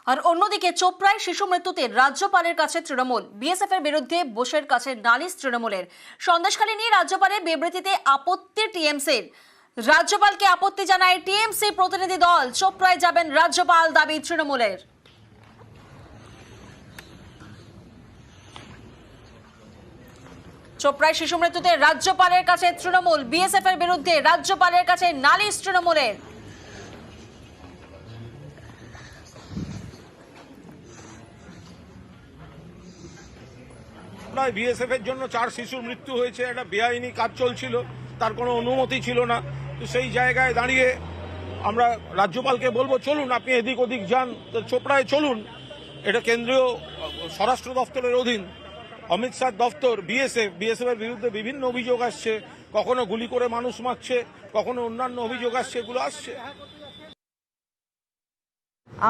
আর অন্যদিকে চোপড়ায় শিশু মৃত্যুতে রাজ্যপালের কাছে তৃণমূল, বিএসএফ এর বিরুদ্ধে বোসের কাছে নালিশ তৃণমূলের। সন্দেশখালী নিয়ে রাজ্যপালের বিবৃতিতে আপত্তি টিএমসির। রাজ্যপালকে আপত্তি জানায় টিএমসি প্রতিনিধি দল। চোপড়ায় যাবেন রাজ্যপাল, দাবি তৃণমূলের। চোপড়ায় শিশু মৃত্যুতে রাজ্যপালের কাছে তৃণমূল, বিএসএফ এর বিরুদ্ধে রাজ্যপালের কাছে নালিশ তৃণমূলের। বিএসএফ এর জন্য 4 শিশুর মৃত্যু হয়েছে, একটা বেআইনি কাজ চলছিল, তার কোনো অনুমতি ছিল না। তো সেই জায়গায় দাঁড়িয়ে আমরা রাজ্যপালকে বলবো, চলুন আপনি এদিক ওদিক যান, তো চোপড়ায় চলুন। এটা কেন্দ্রীয় স্বরাষ্ট্র দপ্তরের অধীন, অমিত শাহ দপ্তর। বিএসএফ এর বিরুদ্ধে বিভিন্ন অভিযোগ আসছে, কখনো গুলি করে মানুষ মারছে, কখনো অন্যান্য অভিযোগ আসছে, এগুলো আসছে।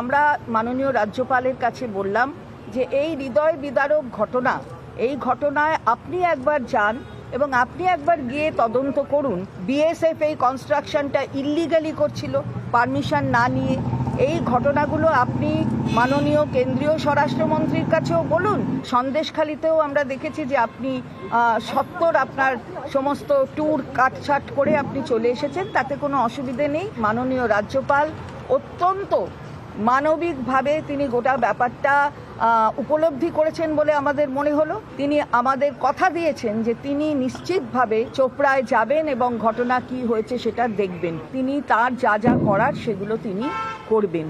আমরা মাননীয় রাজ্যপালের কাছে বললাম যে এই হৃদয় বিদারক ঘটনা, এই ঘটনায় আপনি একবার যান এবং আপনি একবার গিয়ে তদন্ত করুন। বিএসএফ এই কনস্ট্রাকশনটা ইল্লিগালি করছিল, পারমিশন না নিয়ে। এই ঘটনাগুলো আপনি মাননীয় কেন্দ্রীয় স্বরাষ্ট্রমন্ত্রীর কাছেও বলুন। সন্দেশখালীতেও আমরা দেখেছি যে আপনি সত্তর আপনার সমস্ত ট্যুর কাটছাট করে আপনি চলে এসেছেন, তাতে কোনো অসুবিধে নেই। মাননীয় রাজ্যপাল অত্যন্ত মানবিকভাবে তিনি গোটা ব্যাপারটা উপলব্ধি করেছেন বলে আমাদের মনে হলো। তিনি আমাদের কথা দিয়েছেন যে তিনি নিশ্চিতভাবে চোপড়ায় যাবেন এবং ঘটনা কি হয়েছে সেটা দেখবেন। তিনি তার যা যা করার সেগুলো তিনি করবেন।